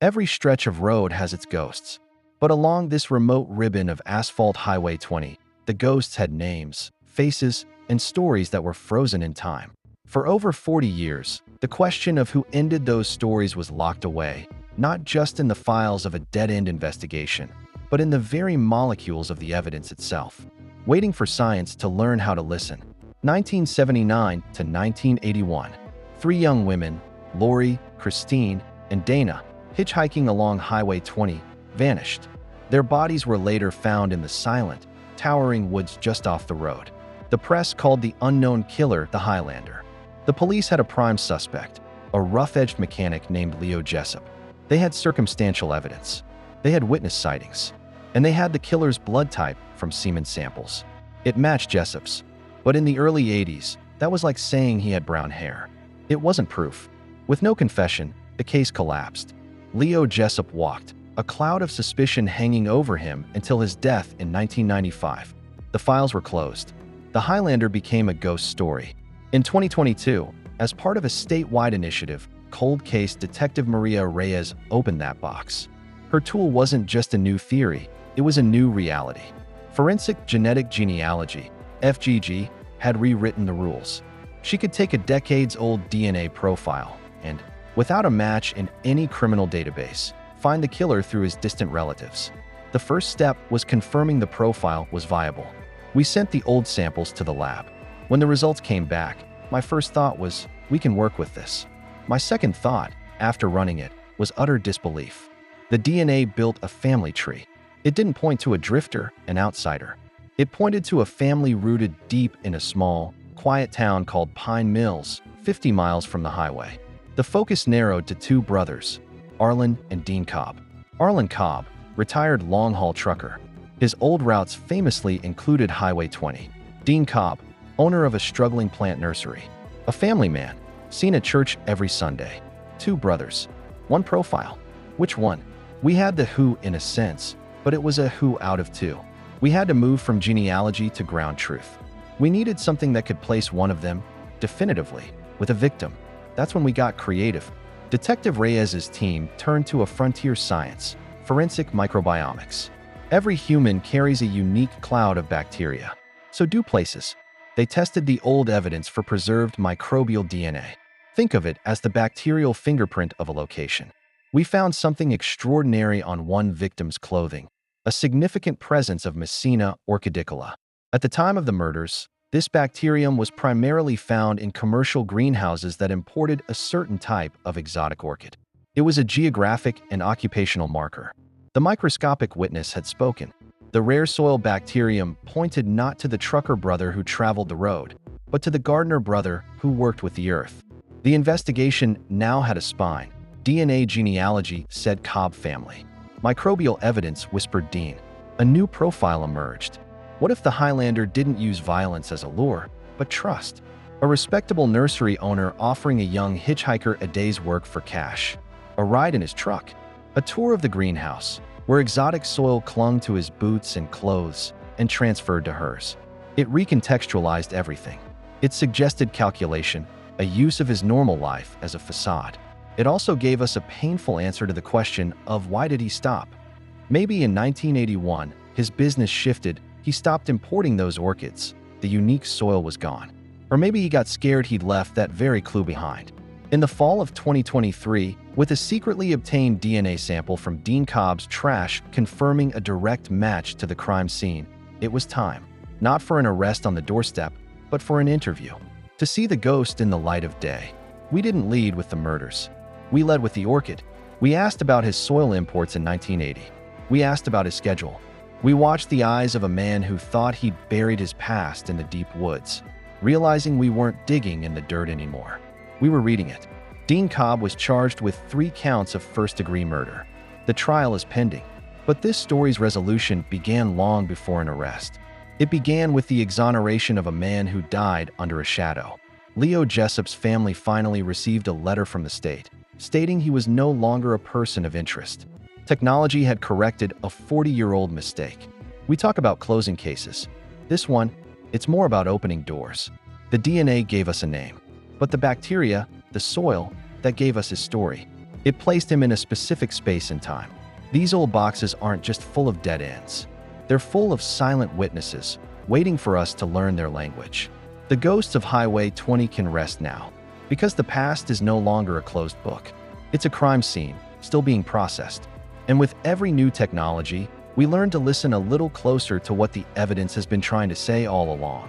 Every stretch of road has its ghosts. But along this remote ribbon of asphalt Highway 20, the ghosts had names, faces, and stories that were frozen in time. For over 40 years, the question of who ended those stories was locked away, not just in the files of a dead-end investigation, but in the very molecules of the evidence itself, waiting for science to learn how to listen. 1979 to 1981. Three young women, Lori, Christine, and Dana, hitchhiking along Highway 20, vanished. Their bodies were later found in the silent, towering woods just off the road. The press called the unknown killer the Highlander. The police had a prime suspect, a rough-edged mechanic named Leo Jessup. They had circumstantial evidence. They had witness sightings. And they had the killer's blood type from semen samples. It matched Jessup's. But in the early 80s, that was like saying he had brown hair. It wasn't proof. With no confession, the case collapsed. Leo Jessup walked, a cloud of suspicion hanging over him until his death in 1995. The files were closed. The Highlander became a ghost story. In 2022, as part of a statewide initiative, Cold Case Detective Maria Reyes opened that box. Her tool wasn't just a new theory, it was a new reality. Forensic Genetic Genealogy, FGG, had rewritten the rules. She could take a decades-old DNA profile and, without a match in any criminal database, find the killer through his distant relatives. The first step was confirming the profile was viable. We sent the old samples to the lab. When the results came back, my first thought was, we can work with this. My second thought, after running it, was utter disbelief. The DNA built a family tree. It didn't point to a drifter, an outsider. It pointed to a family rooted deep in a small, quiet town called Pine Mills, 50 miles from the highway. The focus narrowed to two brothers, Arlen and Dean Cobb. Arlen Cobb, retired long-haul trucker. His old routes famously included Highway 20. Dean Cobb, owner of a struggling plant nursery. A family man, seen at church every Sunday. Two brothers. One profile. Which one? We had the who in a sense, but it was a who out of two. We had to move from genealogy to ground truth. We needed something that could place one of them, definitively, with a victim. That's when we got creative. Detective Reyes's team turned to a frontier science, forensic microbiomics. Every human carries a unique cloud of bacteria. So do places. They tested the old evidence for preserved microbial DNA. Think of it as the bacterial fingerprint of a location. We found something extraordinary on one victim's clothing, a significant presence of Messina orchidicola. At the time of the murders, this bacterium was primarily found in commercial greenhouses that imported a certain type of exotic orchid. It was a geographic and occupational marker. The microscopic witness had spoken. The rare soil bacterium pointed not to the trucker brother who traveled the road, but to the gardener brother who worked with the earth. The investigation now had a spine. DNA genealogy, said Cobb family. Microbial evidence, whispered Dean. A new profile emerged. What if the Highlander didn't use violence as a lure, but trust? A respectable nursery owner offering a young hitchhiker a day's work for cash. A ride in his truck. A tour of the greenhouse, where exotic soil clung to his boots and clothes and transferred to hers. It recontextualized everything. It suggested calculation, a use of his normal life as a facade. It also gave us a painful answer to the question of why did he stop? Maybe in 1981, his business shifted, he stopped importing those orchids, the unique soil was gone. Or maybe he got scared he'd left that very clue behind. In the fall of 2023, with a secretly obtained DNA sample from Dean Cobb's trash confirming a direct match to the crime scene, it was time, not for an arrest on the doorstep, but for an interview. To see the ghost in the light of day. We didn't lead with the murders. We led with the orchid. We asked about his soil imports in 1980. We asked about his schedule. We watched the eyes of a man who thought he'd buried his past in the deep woods, realizing we weren't digging in the dirt anymore. We were reading it. Dean Cobb was charged with 3 counts of first-degree murder. The trial is pending, but this story's resolution began long before an arrest. It began with the exoneration of a man who died under a shadow. Leo Jessup's family finally received a letter from the state, stating he was no longer a person of interest. Technology had corrected a 40-year-old mistake. We talk about closing cases. This one, it's more about opening doors. The DNA gave us a name, but the bacteria, the soil, that gave us his story. It placed him in a specific space and time. These old boxes aren't just full of dead ends. They're full of silent witnesses, waiting for us to learn their language. The ghosts of Highway 20 can rest now, because the past is no longer a closed book. It's a crime scene, still being processed. And with every new technology, we learn to listen a little closer to what the evidence has been trying to say all along.